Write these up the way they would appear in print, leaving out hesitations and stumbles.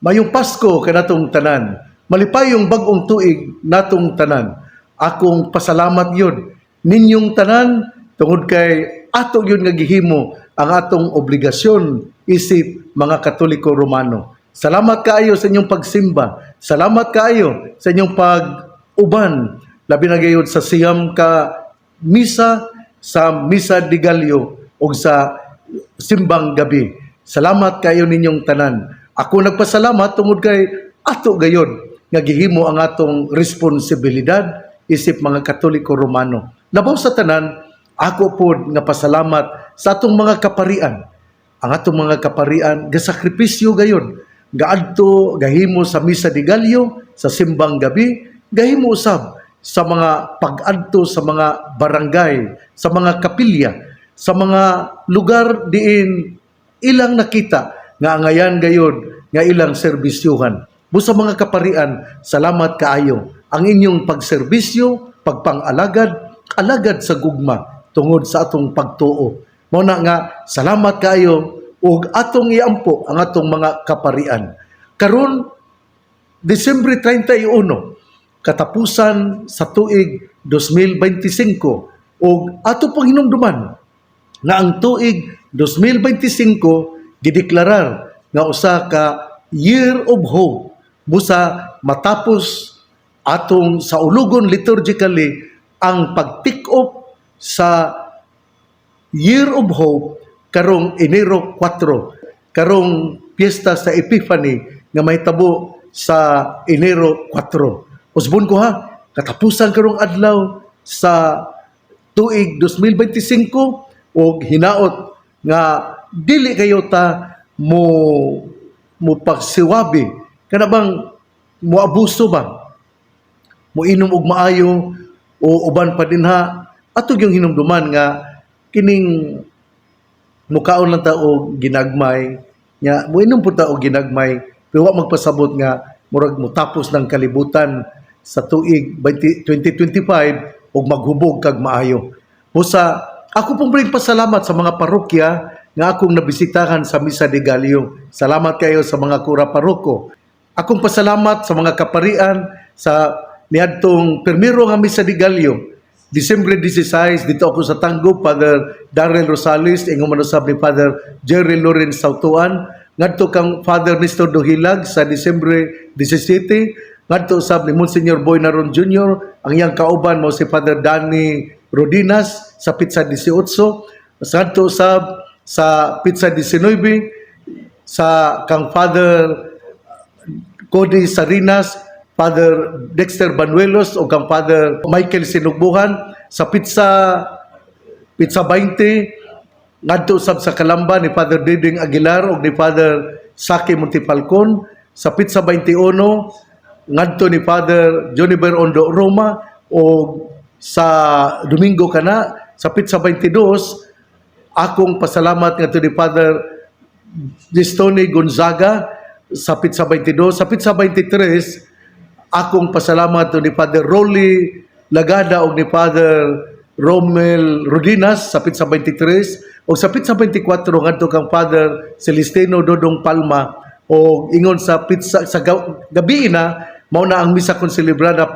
Mayong Pasko kanatong tanan. Malipayong bag-ong tuig natong tanan. Akong pasalamat yun ninyong tanan tungod kay ato yun nga gihimo ang atong obligasyon isip mga Katoliko Romano. Salamat kaayo sa inyong pagsimba. Salamat kaayo sa inyong pag-uban. Labi na gayud sa siyam ka misa, sa Misa de Gallo o sa simbang gabi. Salamat kayo ninyong tanan. Ako nagpasalamat tungod kay ato gayon nga gihimo ang atong responsibilidad isip mga Katoliko Romano. Labaw sa tanan, ako pod nga pasalamat sa atong mga kaparian. Ang atong mga kaparian gasakripisyo gayon. Gaadto gahimo sa Misa de Gallo, sa simbang gabi, gahimo usab sa mga pag-adto sa mga barangay, sa mga kapilya, sa mga lugar diin ilang nakita nga angayan gayud nga ilang serbisyuhan. Busa mga kaparian, salamat kaayo. Ang inyong pagserbisyo, pagpang-alagad, alagad sa gugma tungod sa atong pagtuo. Mao na nga salamat kaayo ug atong iampo ang atong mga kaparian. Karon Disyembre 31, katapusan sa tuig 2025 ug ato pang hinumduman nga ang tuig 2025 gideklarar nga usa ka Year of Hope busa matapos atong sa ulugon liturgically ang pag-pick-up sa Year of Hope karong Enero 4, karong piyesta sa Epiphany nga mahitabo sa Enero 4. Usbon ko ha, katapusan karong adlaw sa tuig 2025 o hinaot nga dili kayo ta mo pagsiwabi kana bang mo abuso ba, mo inom og maayo o uban pa dinha ato yung hinumduman nga kining mukaon lang ta og ginagmay nya mo inom pud ta og ginagmay pero wa magpasabot nga murag motapos ng kalibutan sa tuig 2025 ug maghubog kag maayo. Busa ako pong pasalamat sa mga parokya nga akong nabisitahan sa Misa de Gallo. Salamat kayo sa mga kura paroko. Akong pasalamat sa mga kaparian sa niadtong permiro nga Misa de Gallo. Disyembre 16, dito ako sa Tanggo, Father Darrell Rosales, ingong manusab ni Father Jerry Lawrence Sautuan, ngadto kang Father Nestor Dohilag sa Disyembre 17, ngadto usab ni Monsignor Boy Naron Jr., ang iyang kauban mo si Father Danny Rodinas sa Pitsa 18, ngadto usab sa Pitsa 19, sa kang Father Cody Sarinas, Father Dexter Banuelos o kang Father Michael Sinugbuhan sa Pitsa 20, ngadto usab sa Kalamba ni Father Diding Aguilar o ni Father Saki Montipalcon sa Pitsa 21, ngadto ni Father Joniver Ondo Roma o sa Domingo kana sa Pitsa 22 akong pasalamat ngadto ni Father Gistoni Gonzaga sa Pitsa 22. Sa Pitsa 23 akong pasalamat ni Father Rolly Lagada o ni Father Romel Rodinas sa Pitsa 23 o sa Pitsa 24 ngadto kang Father Celestino Dodong Palma o ingon sa Pitsa sa gabi na mao na ang misa kon selebrada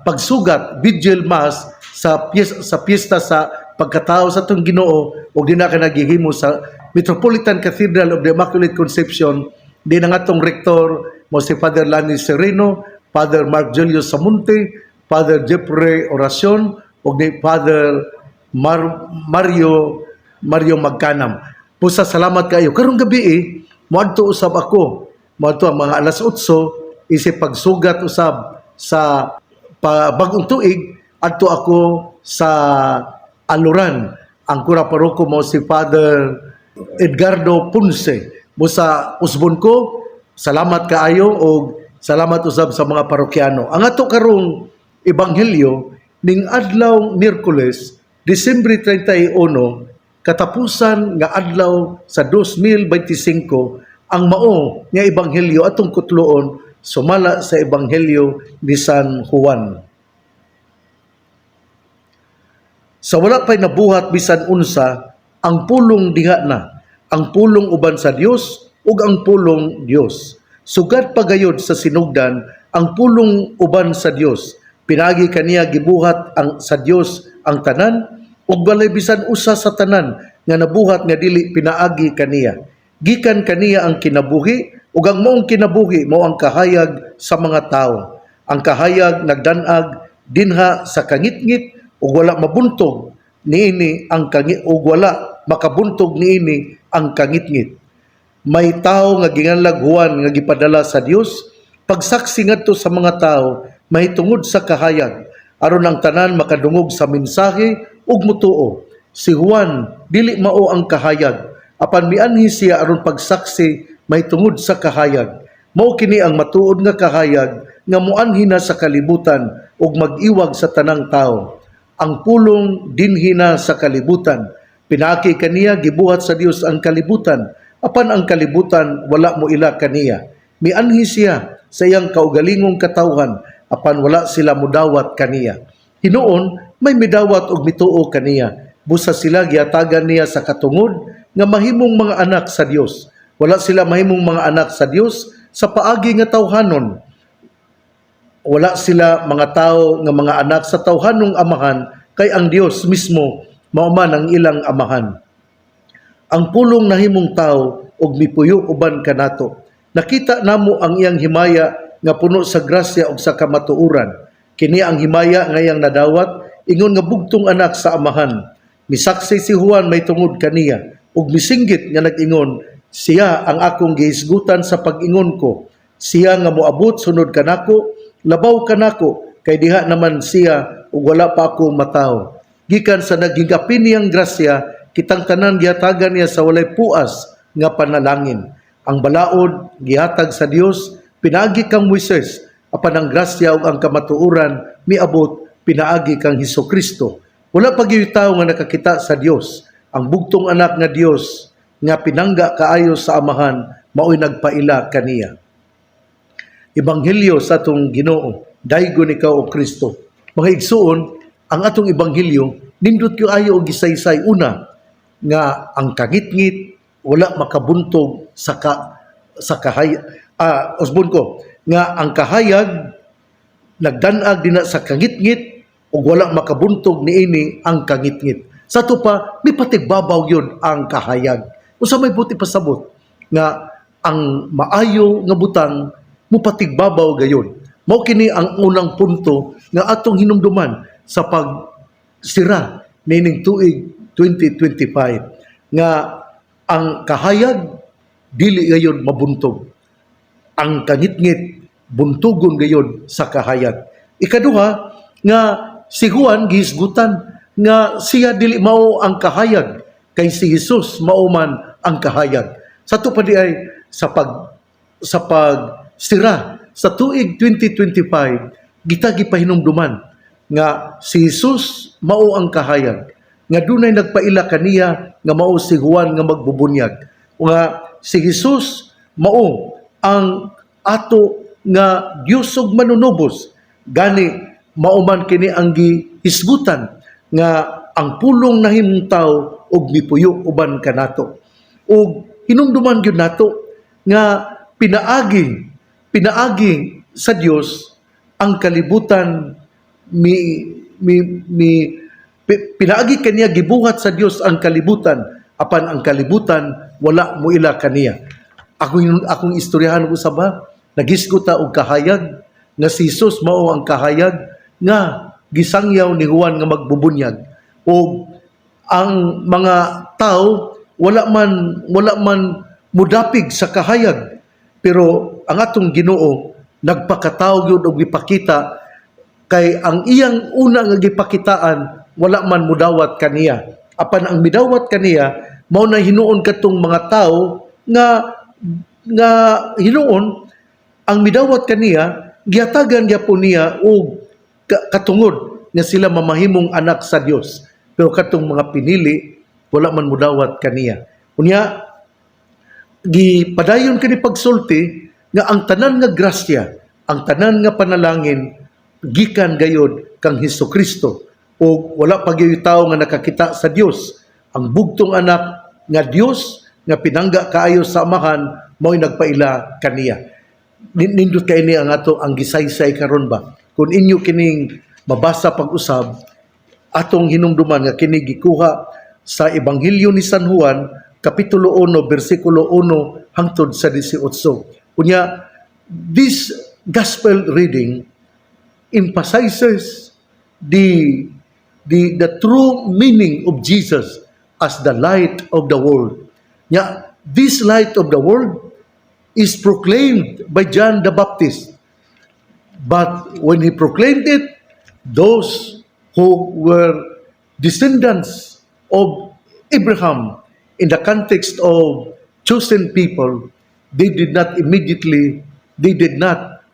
pagsugat vigil mass sa piyesta sa pagkatao sa atong Ginoo ug di na ka naghihimo sa Metropolitan Cathedral of the Immaculate Conception. Di na nga atong rektor mo si Father Lani Sereno, Father Mark Julius Samunte, Father Jeffrey Oracion ug ni Father Mario Magkanam. Pusa salamat kayo. Karong gabi moadto usab ako. Moadto ang mga alas 8 isip pagsugat usab sa bagong tuig adto ako sa Aluran. Ang kura paroko mo si Father Edgardo Ponce. Busa usbon ko, salamat kaayo o salamat usab sa mga parokyano. Ang ato karong ebanghelyo ning adlaw Miyerkules, Disyembre 31, katapusan nga adlaw sa 2025, ang mao nga ebanghelyo atong kutloon sumala sa ebanghelyo ni San Juan. Sa wala pa'y nabuhat bisan unsa, ang pulong diha na, ang pulong uban sa Dios ug ang pulong Dios. Sugad pagayod sa sinugdan ang pulong uban sa Dios. Pinagi kaniya gibuhat ang sa Dios ang tanan ug walay bisan usa sa tanan nga nabuhat nga dili pinaagi kaniya. Gikan kaniya ang kinabuhi ug ang maong kinabuhi mao ang kahayag sa mga tawo. Ang kahayag nagdan-ag dinha sa kangitngit ug wala mabuntog niini ang kangit ug wala makabuntog niini ang kangitngit. May tawo nga ginganlag Juan nga gipadala sa Dios pagsaksi ngadto sa mga tawo mahitungod sa kahayag aron ang tanan makadungog sa mensahe ug mutuo. Si Juan dili mao ang kahayag apan mianhi siya aron pagsaksi mahitungod sa kahayag. Mao kini ang matuod nga kahayag nga muanhi na sa kalibutan ug mag-iwag sa tanang tawo. Ang pulong dinhi na sa kalibutan. Pinaki kaniya gibuhat sa Dios ang kalibutan apan ang kalibutan wala mo ila kaniya. Mianhi siya sa iyang kaugalingong katawhan apan wala sila mudawat kaniya. Hinuon may midawat og mituo kaniya. Busa sila giatagan niya sa katungod nga mahimong mga anak sa Dios. Wala sila mahimong mga anak sa Dios sa paagi nga tawhanon. Wala sila mga tao nga mga anak sa tawhanong amahan kay ang Dios mismo mao man ang ilang amahan. Ang pulong nahimong tao og mipuyo uban kanato. Nakita namo ang iyang himaya nga puno sa grasya ug sa kamatuoran. Kini ang himaya nga iyang nadawat ingon nga bugtong anak sa amahan. Misaksi si Juan may tungod kaniya ug misinggit nga nag-ingon, siya ang akong gihisgutan sa pag-ingon ko. Siya nga moabot sunod kanako, labaw kanako kay diha naman siya ug wala pa ako mataw. Gikan sa nagigapin niyang grasya, kitang tanan gihatagan niya sa walay puas nga panalangin. Ang balaod gihatag sa Dios, pinaagi kang Moises, apan ang grasya ug ang kamatuoran miabot pinaagi kang Hesukristo. Wala pa gyud tawo nga nakakita sa Dios. Ang bugtong anak nga Dios nga pinangga kaayo sa amahan mao'y nagpaila kaniya. Ebanghelyo sa atong Ginoo, daygon ikaw o Kristo. Mga igsuon, ang atong ebanghelyo nindot kaayo og gisaysay. Una nga ang kangitngit wala makabuntog sa kahayag. Usbon ko nga ang kahayag nagdan-ag dina sa kangitngit ug wala makabuntog niini ang kangitngit. Sa to pa mipatigbabaw yun ang kahayag. Usa may buti pasabot nga ang maayo nga butang mupatigbabaw gayon. Mao kini ang unang punto nga atong hinumduman sa pagsira nining tuig 2025 nga ang kahayag dili gayon mabuntog. Ang kangitngit buntugon gayon sa kahayag. Ikaduha nga si Juan gihisgutan nga siya dili mao ang kahayag kay si Jesus mao man ang kahayag. Sa to pa di ay sa pagsira sa tuig 2025 kita gipahinumduman nga si Jesus mao ang kahayag nga dunay nagpaila kaniya nga mao si Juan nga magbubunyag. Nga si Jesus mao ang ato nga Dios ug manunubos. Gani mao man kini ang gihisgutan nga ang pulong nahimong tawo og mipuyo uban kanato. Ug hinumduman gyud nato nga pinaagi sa Dios ang kalibutan pinaagi kaniya gibuhat sa Dios ang kalibutan apan ang kalibutan wala mo ila kaniya. Akong istoryahan ko sa ba nagisguta og kahayag nga si Jesus mao ang kahayag nga gisangyaw ni Juan nga magbubunyag o ang mga tao wala man mudapig sa kahayag pero ang atong Ginoo nagpakataw gyud og gipakita kay ang iyang una nga gipakitaan wala man mudawat kaniya apan ang midawat kaniya mao na hinuon katong mga tao nga hinuon ang midawat kaniya gihatagan gyapon niya og katungod nga sila mamahimong anak sa Dios. Pero katong mga pinili, wala man mudawat kaniya. Unya, gipadayon kini pagsulti nga ang tanan nga grasya, ang tanan nga panalangin, gikan gayod kang Hesukristo. O wala pa gyud tawo nga nakakita sa Dios. Ang bugtong anak nga Dios nga pinangga kaayo sa amahan, mo'y nagpaila kaniya. Nindot kay ni ang ato ang gisaysay karon ba. Kung inyo kining mabasa pag-usab, atong hinumduman nga kini gikuha sa Ebanghelyo ni San Juan, Kapitulo 1, versikulo 1 hangtod sa 18. Unya, this gospel reading emphasizes the true meaning of Jesus as the light of the world. Nya, this light of the world is proclaimed by John the Baptist. But when he proclaimed it, those who were descendants of Abraham in the context of chosen people, they did not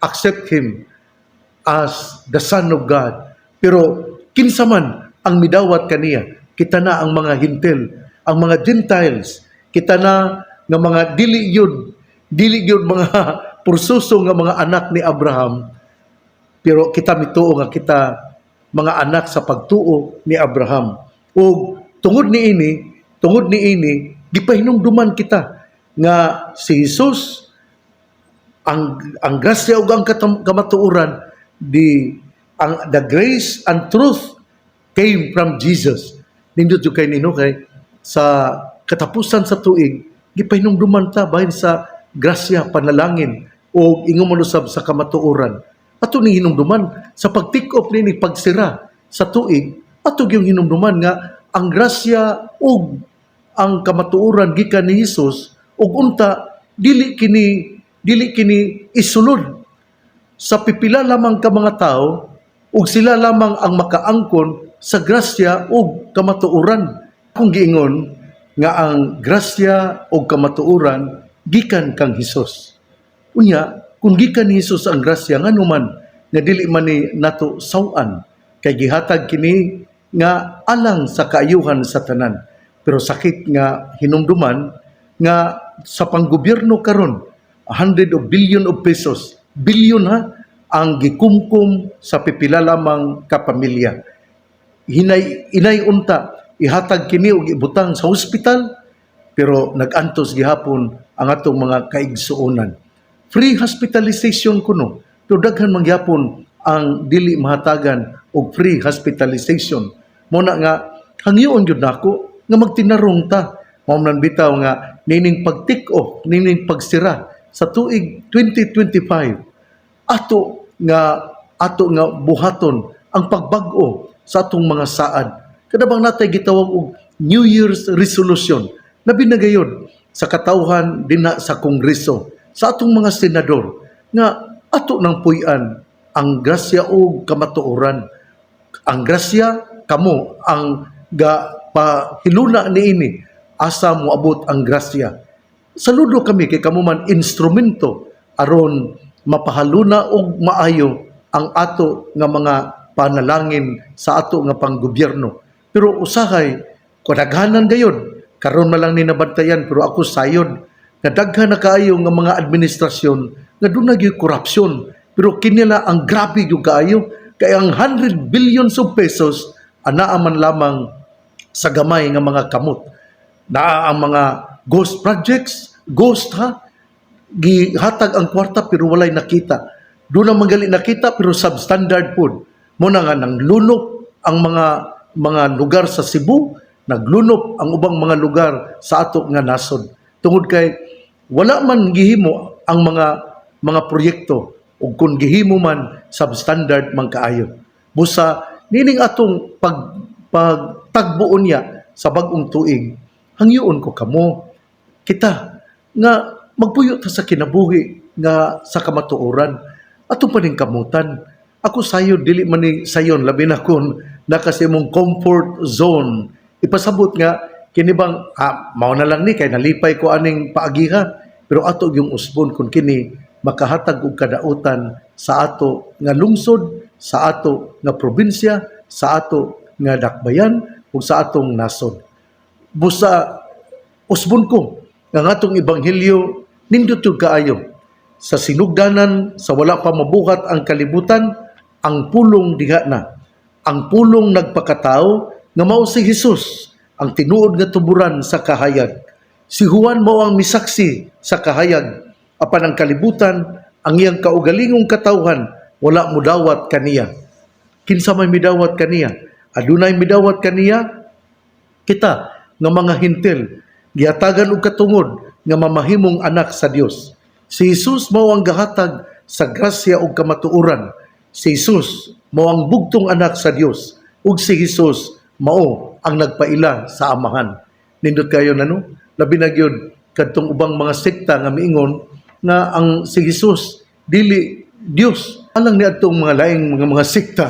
accept him as the Son of God. Pero kinsa man ang midawat kaniya, kita na ang mga Hintil, ang mga Gentiles, kita na nga mga dili yun mga pursuso nga mga anak ni Abraham, pero kita mituo nga kita mga anak sa pagtuo ni Abraham. O tungod ni ini gipahinumduman kita nga si Jesus ang grasya ug ang kamatuoran, the grace and truth came from Jesus. Nindot yung kay nino kay sa katapusan sa tuig gipahinumduman ta bahin sa grasya, panalangin o ingong manusab sa kamatuoran. Ato ning hinumduman sa pag-take-off ni pagsira sa tuig, ato yung hinumduman nga ang grasya ug ang kamatuoran gikan ni Hesus ug unta dili kini isulod sa pipila lamang ka mga tao ug sila lamang ang makaangkon sa grasya ug kamatuoran. Kung giingon nga ang grasya ug kamatuoran gikan kang Hesus. Unya, kung gikan ni Hesus ang grasya nganuman nga dili man ni nato sawan, kay gihatag kini nga alang sa kaayuhan sa tanan. Pero sakit nga hinumduman nga sa panggobyerno karon 100 billion of pesos, billion ha, ang gikumkum sa pipila lamang ka pamilya. Inay unta ihatag kini og ibutang sa ospital, pero nagantos gihapon ang atong mga kaigsuonan. Free hospitalization kuno, pero daghan man gyapon ang dili mahatagan og free hospitalization. Muna nga hangyoon gyud nako nga magtinarong ta. Mao man bitaw nga nining pag-take off, nining pagsira sa tuig 2025. Ato nga buhaton ang pagbag-o sa atong mga saad. Kadabang natay gitawag og New Year's resolution na binagayod sa katawhan dinha sa Kongreso, sa atong mga senador, nga ato nang puy-an ang grasya o kamatuoran. Ang grasya, kamo, ang pahiluna niini, asa mo abot ang grasya. Saludo kami kay kamo man instrumento aron mapahaluna og maayo ang ato nga mga panalangin sa ato nga panggobyerno. Pero usahay, kadaghanan gayod, karon man lang ni nabantayan, pero ako sayod, nadaghan na kaayo nga mga administrasyon nga doon nagyoy korupsyon. Pero kinila ang grabe yung kaayo, kaya ang 100 billions of pesos anaa man lamang sa gamay nga mga kamot. Naa ang mga ghost projects, ghost ha, gihatag ang kwarta pero walay nakita. Doon ang magali nakita pero substandard food. Muna nga nang lunop ang mga lugar sa Cebu, naglunop ang ubang mga lugar sa ato nga nasod. Tungod kay wala man gihimo ang mga proyekto ug kung gihimo man substandard man kaayo. Busa nining atong pagtagbuon niya sa bag-ong tuig, hangyoon ko kamo kita nga magpuyo ta sa kinabuhi nga sa kamatuoran atong paningkamutan. Ako sayo dili man ni sayon labi na kun nakasi mong comfort zone. Ipasabot nga kini bang mao na lang ni kay nalipay ko aning paagiha, pero ato yung usbon kung kini makahatag og kadautan sa ato nga lungsod, sa ato nga probinsya, sa ato nga dakbayan ug sa atong nasod. Busa usbon ko nga atong ebanghelyo nindot yung kaayo sa sinugdanan sa wala pa mabuhat ang kalibutan, ang pulong diha na. Ang pulong nagpakatao nga mao si Hesus, ang tinuod nga tuburan sa kahayag. Si Juan mao ang misaksi sa kahayag, apan ang kalibutan, ang iyang kaugalingong katawhan, wala mudawat kaniya. Kinsa may midawat kaniya? Adunay midawat kaniya, kita nga mga hintil, giatagan og katungod nga mamahimong anak sa Dios. Si Jesus mao ang gahatag sa grasya ug kamatuoran. Si Jesus mao ang bugtong anak sa Dios, ug si Jesus mao ang nagpaila sa amahan. Nindot kayo nano? Labi na gyud kadtong ubang mga sekta nga miingon nga ang si Jesus dili Dios. Alang ni atong mga laing mga sekta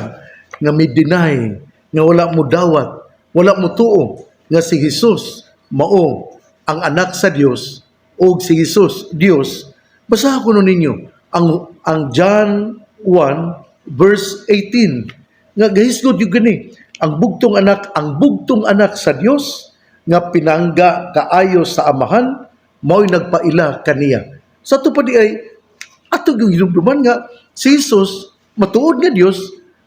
nga may deny, nga wala mo dawat, wala mo tuo nga si Jesus mao ang anak sa Dios o si Jesus Dios. Basahan ko nun ninyo ang John 1 verse 18 nga gahisgod yung gani ang bugtong anak sa Dios nga pinangga kaayo sa amahan mao'y nagpaila kaniya. Sa tupad ay ato yung hinumduman nga si Jesus matuod nga Dios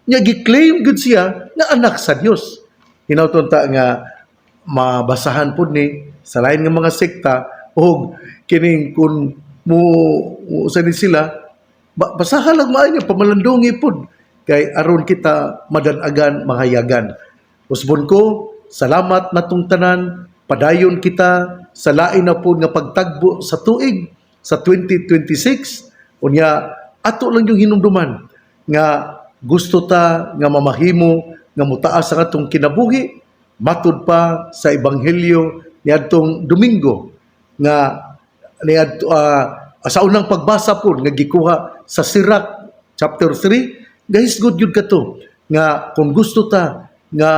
nga gi-claim gud siya nga anak sa Dios. Hinautonta nga mabasahan pud ni sa lain nga mga sekta o kining kun mo usa ni sila basahan lang maayo pamalandungi pud kay aron kita madanagan mahayagan. Usbon ko, salamat natong tanan, padayon kita sa lain na pud nga pagtagbo sa tuig sa 2026. Unya ato lang yung hinumduman nga gusto ta nga mamahimo nga mutaas ang atong kinabuhi matud pa sa ebanghelyo niadtong Domingo nga sa unang pagbasa po nga gikuha sa Sirach chapter 3 guys good yun kato nga kung gusto ta nga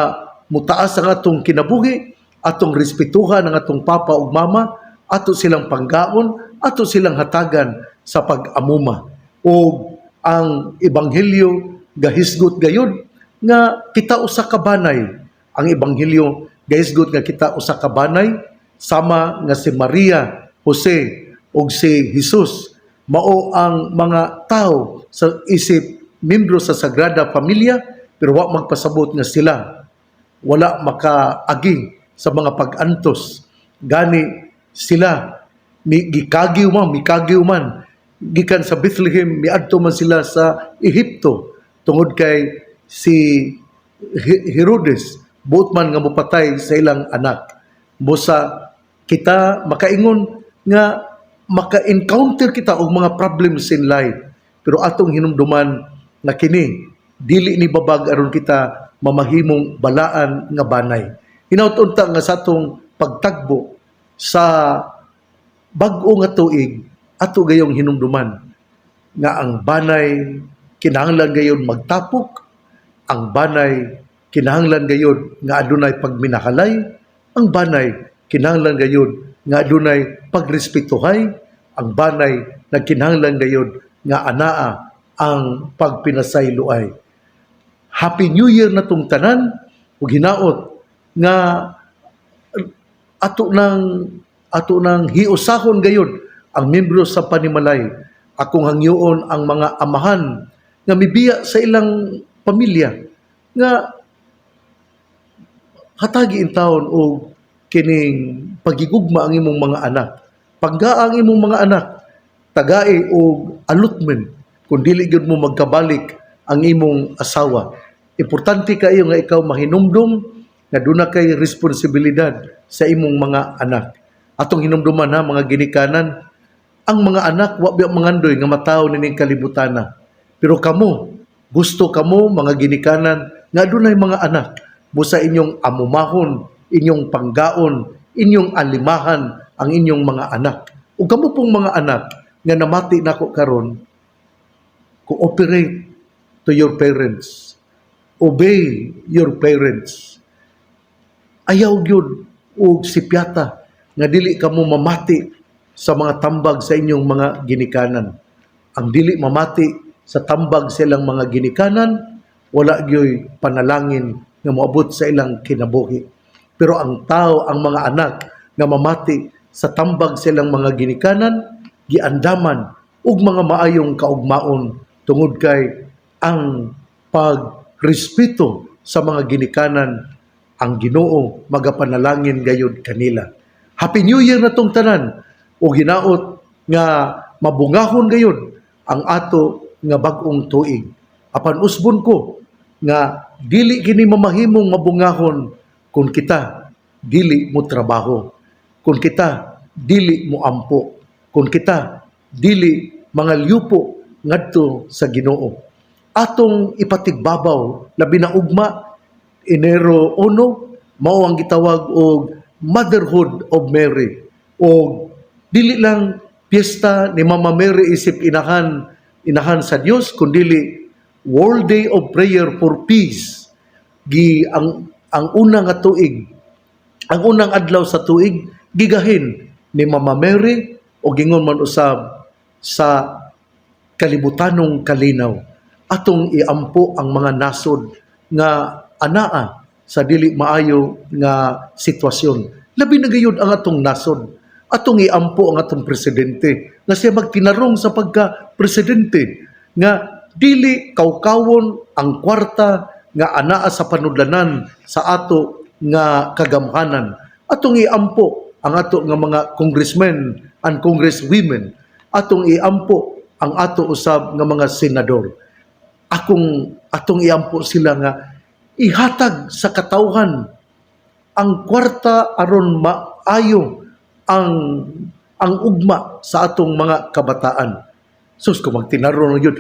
mutaas ang atong kinabuhi atong respetuhan ang atong papa ug mama ato silang panggaon ato silang hatagan sa pag-amuma o ang ebanghelyo gahisgot gayud nga kita usa ka banay ang ebanghelyo gahisgot nga kita usa ka banay sama nga si Maria, Jose ug si Jesus mao ang mga tao sa isip membro sa Sagrada Familia pero wa magpasabot nga sila wala makaagi sa mga pag-antos gani sila mikagiw man gikan sa Bethlehem miadto man sila sa Ehipto tungod kay si Herodes buot man nga mopatay sa ilang anak. Busa kita makaingon nga maka-encounter kita og mga problems in life pero atong hinumduman nga kini dili ni babag aron kita mamahimong balaan nga banay. Hinaut-unta nga sa atong pagtagbo sa bag-o nga tuig ato gayong hinumduman nga ang banay kinahanglan gayon magtapok, ang banay kinahanglan gayon nga adunay pagminahalay, ang banay kinahanglan gayon nga adunay pagrespetuhay, ang banay nagkinahanglan gayon nga anaa ang pagpinasayloay. Happy New Year na tong tanan ug hinaot nga ato nang hiusahon gayon ang membro sa panimalay. Akong hangyoon ang mga amahan nga mibiya sa ilang pamilya nga hatagi in taon o kining pagigugma ang imong mga anak. Paggaa ang imong mga anak, tagai o allotment kung dili gyud mo magkabalik ang imong asawa. Importante kayo nga ikaw mahinumdum nga duna kay responsibilidad sa imong mga anak. Atong hinumduman ha mga ginikanan, ang mga anak wa biya mangandoy nga mataw nining kalibutana. Pero kamo, gusto kamo mga ginikanan nga dunay mga anak busa inyong amumahon, inyong panggaon, inyong alimahan ang inyong mga anak. Ug kamo pong mga anak nga namati nako karon, cooperate to your parents. Obey your parents. Ayaw gyud og sipyata nga dili kamo mamati sa mga tambag sa inyong mga ginikanan. Ang dili mamati sa tambag sa ilang mga ginikanan, wala gyoy panalangin nga moabot sa ilang kinabuhi. Pero ang tao, ang mga anak nga mamati sa tambag sa ilang mga ginikanan, giandaman ug mga maayong kaugmaon tungod kay ang pagrespeto sa mga ginikanan ang Ginoo magapanalangin gayud kanila. Happy New Year na tong tanan o hinaot nga mabungahon gayon ang ato nga bag-ong tuig. Apan usbon ko nga dili kini mamahimong mabungahon kung kita dili mo trabaho, kung kita dili mo ampo, kung kita dili mga liupo ngadto sa Ginoo. Atong ipatigbabaw labi na ugma Enero 1 mao ang gitawag og Motherhood of Mary, o dili lang piyesta ni Mama Mary isip inahan sa Dios, kundi World Day of Prayer for Peace. Ang unang nga tuig, ang unang adlaw sa tuig gigahin ni Mama Mary o gingon man usab sa kalibutanong kalinaw. Atong iampo ang mga nasod nga anaa sa dili maayo nga sitwasyon. Labi na gayud ang atong nasod. Atong iampo ang atong presidente nga siya magtinarong sa pagka-presidente nga dili kawkawon ang kwarta nga anaa sa panudlanan sa ato nga kagamhanan. Atong iampo ang ato nga mga congressmen and congresswomen. Atong iampo ang ato usab nga mga senador. Atong iampo sila nga ihatag sa katawhan ang kwarta aron maayo ang ugma sa atong mga kabataan. Sus, kung magtinaro na yun,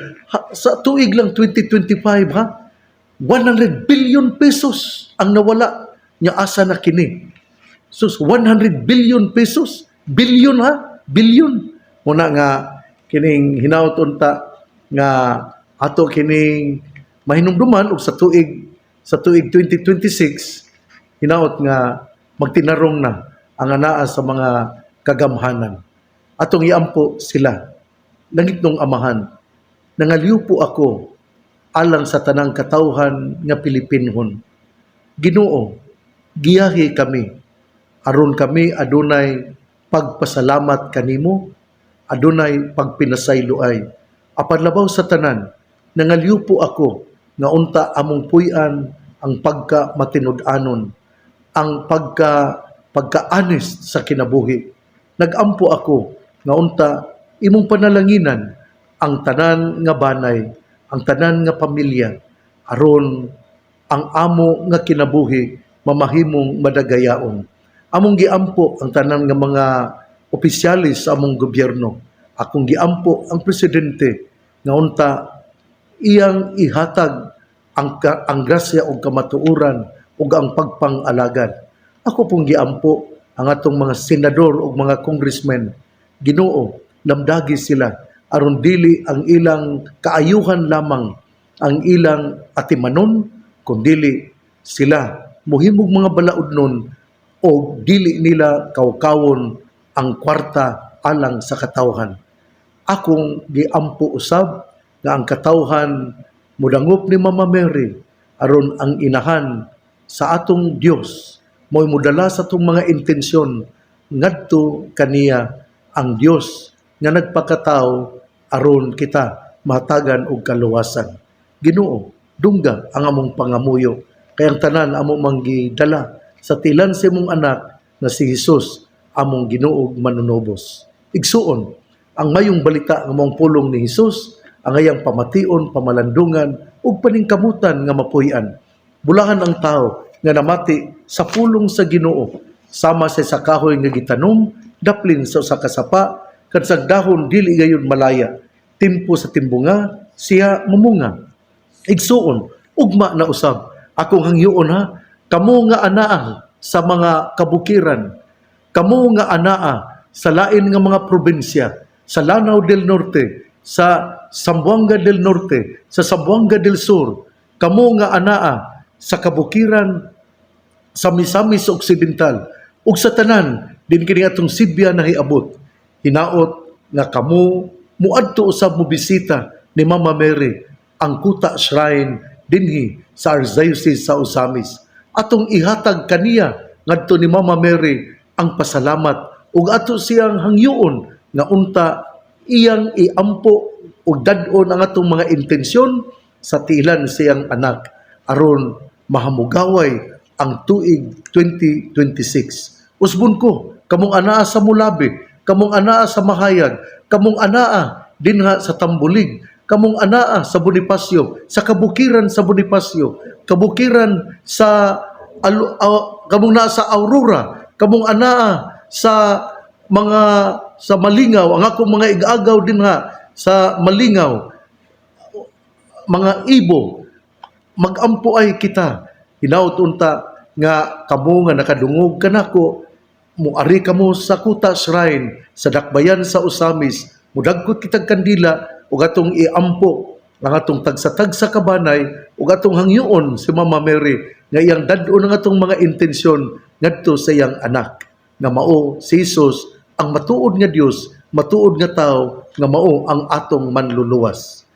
sa tuig lang 2025 ha, 100 billion pesos ang nawala niya asa na kini. Sus, 100 billion pesos, billion ha, billion. Muna nga kining hinaut unta nga ato kining mahinumduman og sa tuig 2026 hinaut nga magtinarong na ang anaa sa mga kagamhanan. Atong iampo sila. Langit nung amahan, nangaliw po ako alang sa tanang katawhan nga Pilipinhon. Ginoo, giyahi kami. Aron kami adunay pagpasalamat kanimo, adunay pagpinasayloay. Apan labaw sa tanan, nangaliw po ako nga unta among puy-an ang pagka-matinud-anon, ang pagka-honest sa kinabuhi. Nagampo ako nga unta imong panalanginan ang tanan nga banay, ang tanan nga pamilya, aron ang amo nga kinabuhi mamahimong madagayaon. Among giampo ang tanan nga mga opisyalis sa among gobyerno. Akong giampo ang presidente nga unta iyang ihatag ang grasya o kamatuuran o ang pagpang-alagad. Ako pong giampo ang atong mga senador o mga congressmen. Ginoo, lamdagi sila aron dili ang ilang kaayuhan lamang ang ilang atimanon, kundili sila muhimog mga balaudnon o dili nila kawkawon ang kwarta alang sa katawhan. Akong giampo usab nga ang katawhan mudangop ni Mama Mary aron ang inahan sa atong Dios mo'y mudala sa atong mga intensyon ngadto kaniya ang Dios nga nagpakatao aron kita mahatagan og kaluwasan. Ginoo, dungga ang among pangamuyo kay ang tanan amo manggidala sa tilan sa imong anak nga si Hesus among Ginoo manunobos. Igsuon ang mayong balita nga mong pulong ni Hesus, ang ayang pamation, pamalandungan ug paningkamutan nga mapuy-an. Bulahan ang tao nga namati sa pulong sa Ginoo, sama sa kahoy nga gitanom, daplin sa usa ka sapa, kad sa dahon dili gayon malaya. Timpo sa timbunga, siya mumunga. Igsuon, ugma na usab. Akong hangyoon ha, kamo nga anaa sa mga kabukiran, kamo nga anaa sa lain nga mga probinsya, sa Lanao del Norte, sa Zamboanga del Norte, sa Zamboanga del Sur, kamo nga anaa sa kabukiran sa Misamis Occidental ug sa tanan din kini atong Sibya nahiabot. Hinaot nga kamo muadto usab mo bisita ni Mama Mary ang Kuta Shrine dinhi sa Archdiocese sa Osamis. Atong ihatag kaniya ngadto ni Mama Mary ang pasalamat ug ato siyang hangyoon nga unta iyang iampo ug dad-on ang atong mga intensyon sa tilan siyang anak aron mahamugaway ang tuig 2026. Usbon ko kamong anaa sa Mulabi, kamong anaa sa Mahayag, kamong anaa dinha sa Tambulig, kamong anaa sa Bonifacio, sa kabukiran sa Bonifacio, kabukiran sa kamong naa sa Aurora, kamong anaa sa mga sa Malingaw, ang akong mga igagaw dinha sa Malingaw, mga ibo, magampo ay kita. Hinaut unta nga kamo nga nakadungog kanako, muari kamo sa Kuta Shrine sa Dakbayan sa Usamis, mudagkot kitag kandila ug atong iampo ang atong tagsa-tagsa kabanay ug atong hangyoon si Mama Mary nga iyang dad-o ng atong mga intensyon ngadto sa iyang anak nga mao si Jesus ang matuod nga Dios, matuod nga tao nga mao ang atong manluluwas.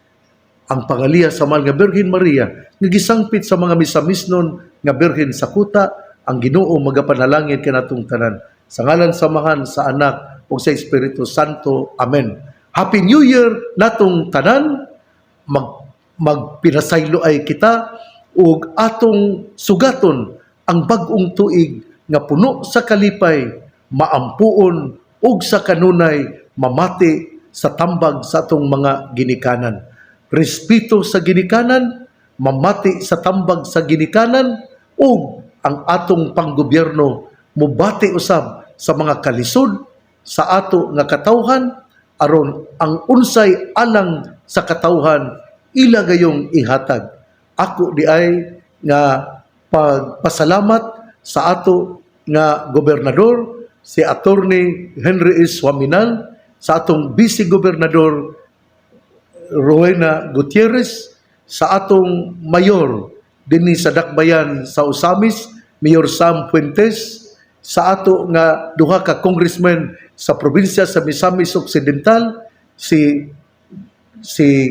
Ang pangaliya sa mahal nga Birhen Maria nga gisangpit sa mga misamisnon nga birhen sa kuta, ang Ginoo magapanalangin kanatong tanan. Sa ngalan samahan sa Anak ug sa Espiritu Santo. Amen. Happy New Year natong tanan. Magpinasaylo ay kita ug atong sugaton ang bag-ong tuig nga puno sa kalipay, maampuon ug sa kanunay mamati sa tambag sa atong mga ginikanan. Respeto sa ginikanan, mamati sa tambag sa ginikanan, ug ang atong panggobyerno mubati usab sa mga kalisod sa ato nga katawhan aron ang unsay alang sa katawhan ila gayong ihatag. Ako di ay nga pagpasalamat sa ato nga gobernador si Attorney Henry S. Waminal, sa atong Vice Gobernador Rowena Gutierrez, sa atong mayor dinhi sa Dakbayan sa Usamis, Mayor Sam Fuentes, sa ato nga duha ka congressman sa probinsya sa Misamis Occidental, si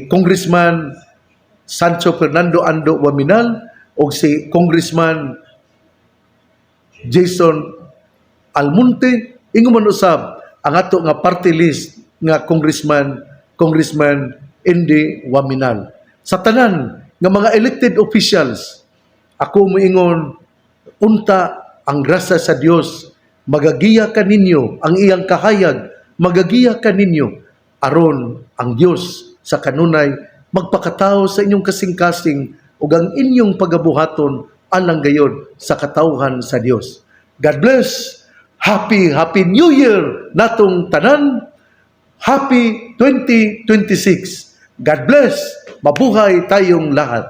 Congressman Sancho Fernando Ando Waminal o si Congressman Jason Almonte, ingon man usab ang ato nga party list nga Congressman Indy Waminal. Sa tanan nga mga elected officials, ako moingon, unta ang grasya sa Dios, magagiya kaninyo ang iyang kahayag, magagiya kaninyo aron ang Dios sa kanunay magpakatao sa inyong kasing-kasing ug ang inyong pagabuhaton alang gayod sa katawhan sa Dios. God bless. Happy New Year natong tanan. Happy 2026. God bless. Mabuhay tayong lahat.